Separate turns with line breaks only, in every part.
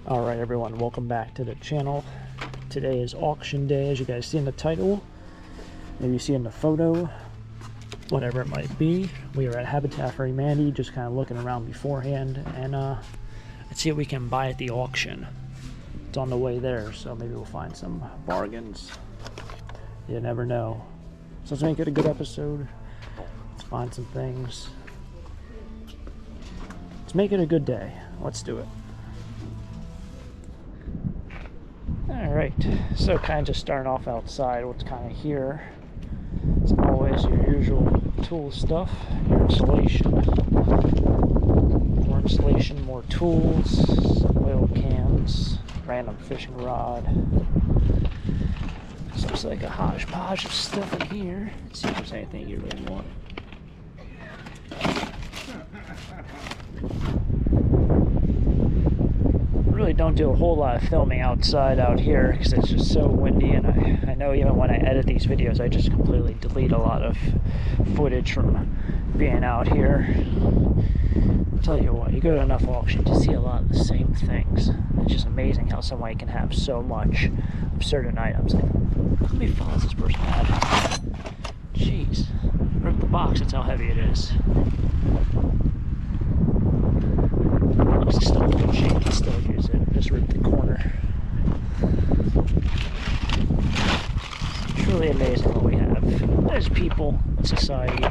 Alright everyone, welcome back to the channel. Today is auction day, as you guys see in the title. Maybe you see in the photo, whatever it might be. We are at Habitat for Humanity, just kind of looking around beforehand, and let's see what we can buy at the auction. It's on the way there, so maybe we'll find some bargains. You never know. So let's make it a good episode. Let's find some things. Let's make it a good day. Let's do it. Alright, so kind of just starting off outside, what's kind of here. It's always your usual tool stuff, your insulation. More insulation, more tools, some oil cans, random fishing rod. This looks like a hodgepodge of stuff in here. Let's see if there's anything you really want. Really don't do a whole lot of filming outside out here because it's just so windy, and I know even when I edit these videos I just completely delete a lot of footage from being out here. I'll tell you what, you go to enough auctions to see a lot of the same things. It's just amazing how somebody can have so much of certain items. Like, how many files this person had? Jeez, rip the box, that's how heavy it is. It's still in good shape, can still use it. Just rip the corner. Truly amazing what we have. There's people in society.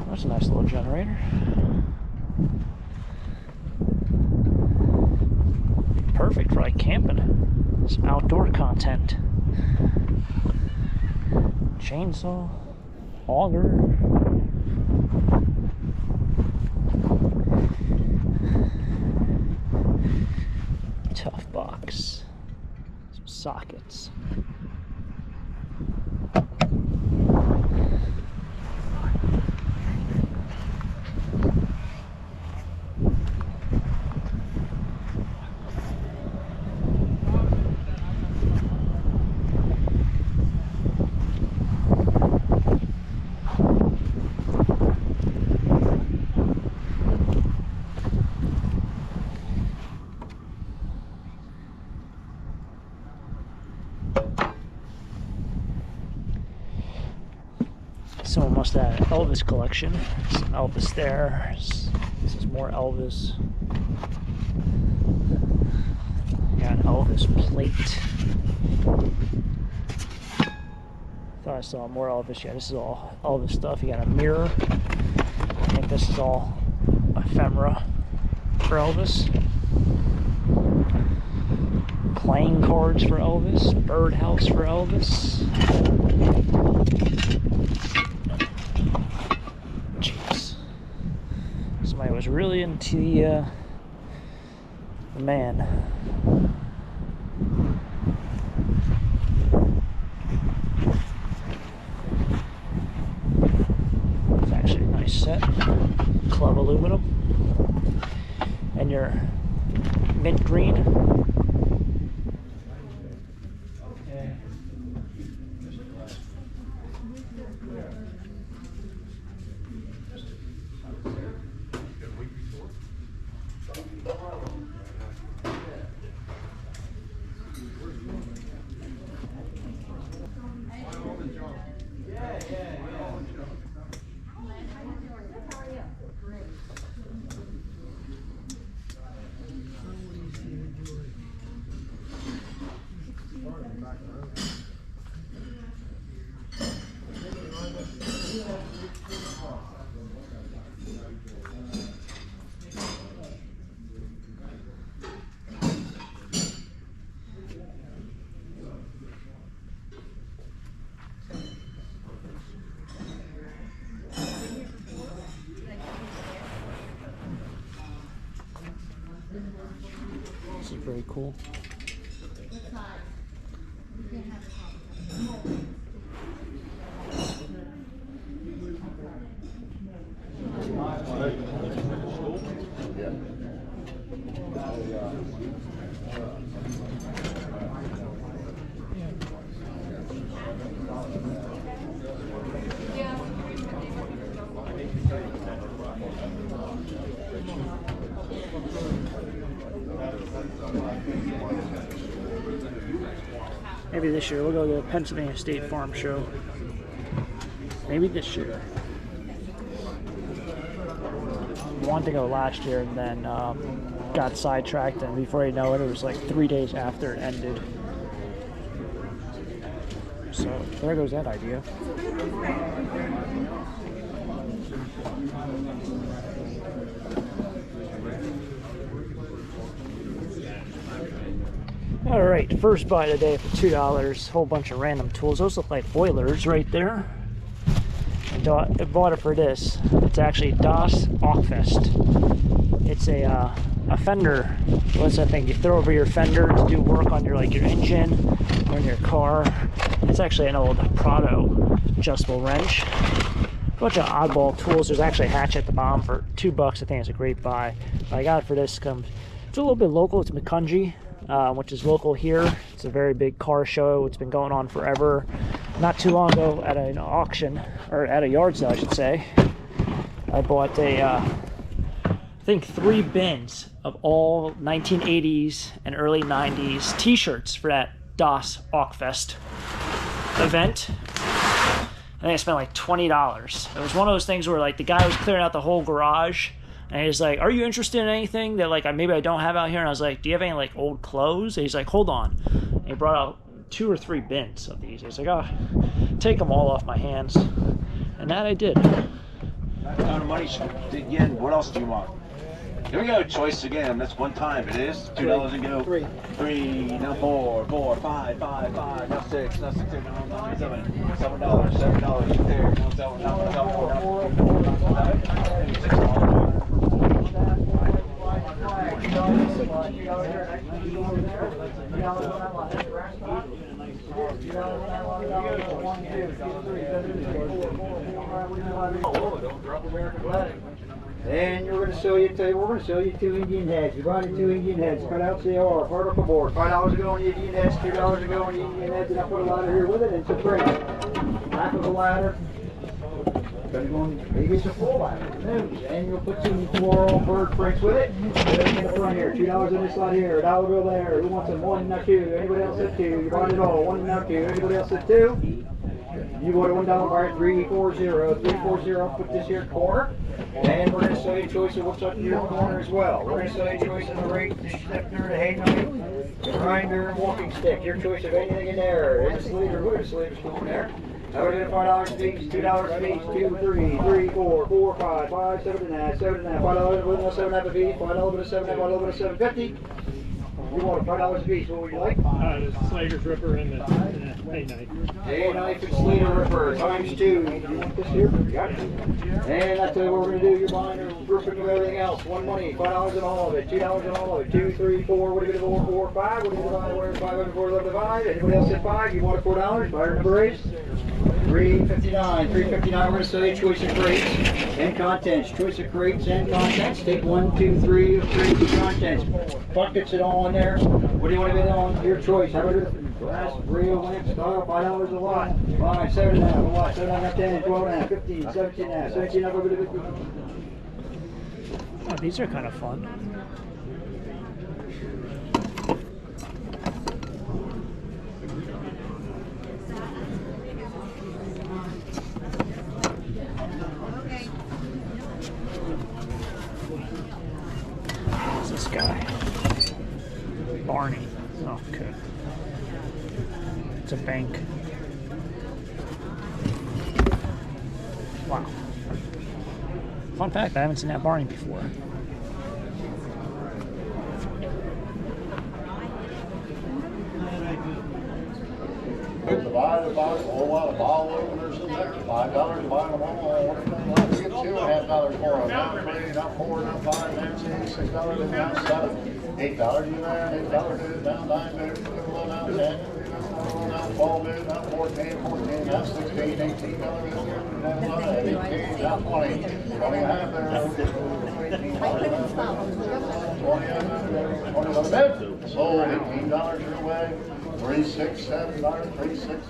That's a nice little generator. Perfect for like camping. Some outdoor content. Chainsaw. Auger. Tough box. Some sockets. Someone must have an Elvis collection. Some Elvis there. This is more Elvis. Got an Elvis plate. Thought I saw more Elvis. Yeah, this is all Elvis stuff. You got a mirror. I think this is all ephemera for Elvis. Playing cards for Elvis. Birdhouse for Elvis. Somebody was really into the man. It's actually a nice set. Club aluminum. And your mint green. This is very cool. Maybe this year we'll go to the Pennsylvania State Farm Show. Maybe this year. Wanted to go last year and then got sidetracked, and before you know it, it was like 3 days after it ended. So there goes that idea. All right, first buy of the day for $2. Whole bunch of random tools. Those look like oilers right there. I bought it for this. It's actually Das Ockfest. It's a fender. What's that thing? You throw over your fender to do work on your your engine or in your car. It's actually an old Prado adjustable wrench. A bunch of oddball tools. There's actually a hatchet at the bottom for $2. I think it's a great buy. But I got it for this. It's a little bit local. It's McCungy, which is local here. It's a very big car show. It's been going on forever. Not too long ago at an auction, or at a yard sale I should say, I bought I think 3 bins of all 1980s and early 90s t-shirts for that Das Ockfest event. I think I spent like $20. It was one of those things where the guy was clearing out the whole garage, and he's like, "Are you interested in anything that maybe I don't have out here?" And I was like, "Do you have any old clothes?" And he's like, "Hold on." And he brought out 2 or 3 bins of these. He's like, "Oh, take them all off my hands." And that I did.
That kind of money, again, what else do you want? Here we go, choice again. That's one time. It is $2 and go. 3, now 4, 5, now 6, now 6, now 7, $7 there. Now 7, now 4,
And we're going to sell you, we're going to sell you 2 Indian heads. You're buying 2 Indian heads. Cut out CR, particle board. $5 a go on the Indian heads, $2 a go on the Indian heads, and I put a ladder here with it, and it's a frame. Half of a ladder. Maybe it's a full ladder. And you'll put some floral bird prints with it. Everything in the front here. $2 on this side here. $1 bill there. Who wants them? 1, not 2. Anybody else at 2? You bought it all. 1, not 2. Anybody else at 2? You bought a $1 bar at 340. 340. Put this here corner. And we're going to sell you a choice of what's up in your corner as well. We're going to sell you a choice of the rake, the stepner, the hay knife, the grinder, and walking stick. Your choice of anything in there. And the sleever, look at the sleever's going there. Now we're going to $5 apiece, $2 apiece, 2, 3, 3, 4, 4, 5, 5, 7 1/2, 7 1/2, $5 with a 7 1/2 apiece, $5 with a 7 1/2, $5 with a 7.50. You want $5 apiece, what would you like?
The Slager's Ripper and the hay knife.
Hay knife and Slater Ripper, times 2. You want this here? Got it. And I tell you what we're going to do, you're buying a grouping of everything else. One money, $5 on all of it, $2 on all of it, 2, 3, 4, what are you going to do, 4, 5, what are you going to buy, where 5, 4, 11, 5, anybody else at 5, you want $4, buyer number 8. $3.59. $3.59. We're going to sell you choice of crates and contents. Choice of crates and contents. Take 1, 2, 3 of crates and contents. Buckets it all in there. What do you want to get on? Your choice. How about it? Glass, real lamp, style, $5 a lot. 5, 7 1/2 a lot. 7 1/2, 10, 12 1/2, 15, 17 1/2, 17 1/2.
Oh, these are kind of fun. Who's this guy? Barney. Oh, okay. It's a bank. Wow. Fun fact, I haven't seen that Barney before.
Buy the box, a whole lot of ball openers in there. $5 buy them all. Let's get $2.50 for them. Not 3, not 4, not 5, not 6, $6, not 7, $8 in there, $8 down 9, down 10, down 12, down 14, 14, down 16, $18, down 20, 20 1/2 there. 20 on the bed. Sold $18 your way. 3, 6, $7, 3, 6.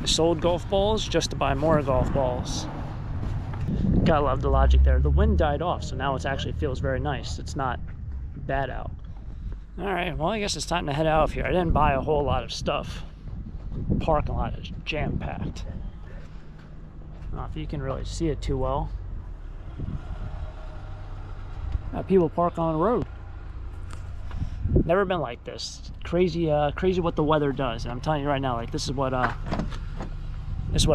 I sold golf balls just to buy more golf balls. Gotta love the logic there. The wind died off, so now it actually feels very nice. It's not bad out. All right, well, I guess it's time to head out of here. I didn't buy a whole lot of stuff. The parking lot is jam-packed. I don't know if you can really see it too well. People park on the road. Never been like this. Crazy, crazy what the weather does. And I'm telling you right now, like this is what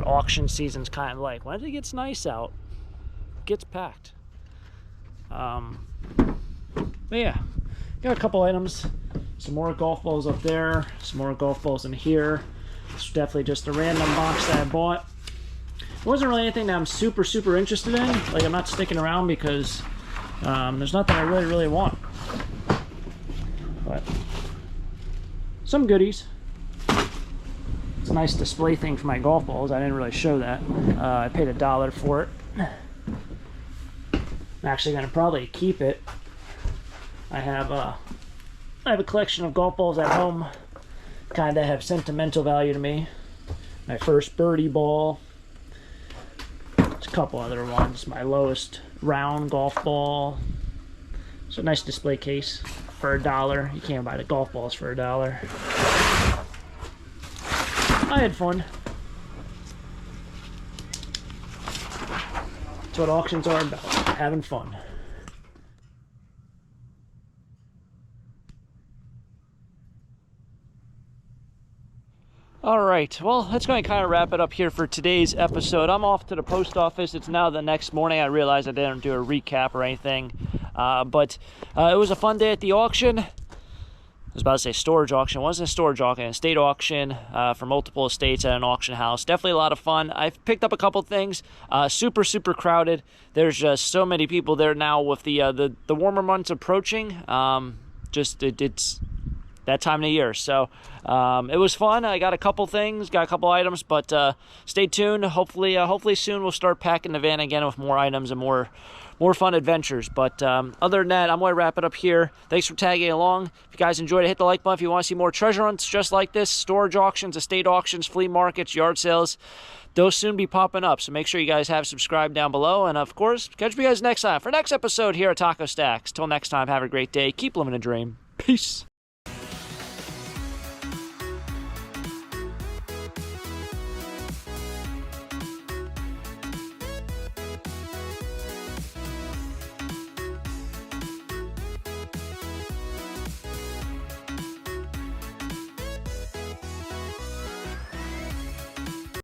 auction season's kind of like. When it gets nice out, it gets packed. But yeah, got a couple items. Some more golf balls up there. Some more golf balls in here. It's definitely just a random box that I bought. It wasn't really anything that I'm super interested in. Like I'm not sticking around because there's nothing I really want. But some goodies. It's a nice display thing for my golf balls. I didn't really show that. I paid $1 for it. I'm actually going to probably keep it. I have a collection of golf balls at home, kind of have sentimental value to me. My first birdie ball. There's a couple other ones. My lowest round golf ball. It's a nice display case for $1. You can't buy the golf balls for $1. I had fun. That's what auctions are about, having fun. All right, well, that's going to kind of wrap it up here for today's episode. I'm off to the post office. It's now the next morning. I realized I didn't do a recap or anything, but it was a fun day at the auction. I was about to say storage auction. It wasn't a storage auction, a state auction for multiple estates at an auction house. Definitely a lot of fun. I've picked up a couple things. Super crowded. There's just so many people there now with the warmer months approaching. It's that time of the year. So it was fun. I got a couple things, got a couple items, but stay tuned. Hopefully soon we'll start packing the van again with more items and more fun adventures. But other than that, I'm going to wrap it up here. Thanks for tagging along. If you guys enjoyed it, hit the like button. If you want to see more treasure hunts just like this, storage auctions, estate auctions, flea markets, yard sales, those soon be popping up. So make sure you guys have subscribed down below. And of course, catch you guys next time for next episode here at Taco Stacks. Till next time, have a great day. Keep living a dream. Peace.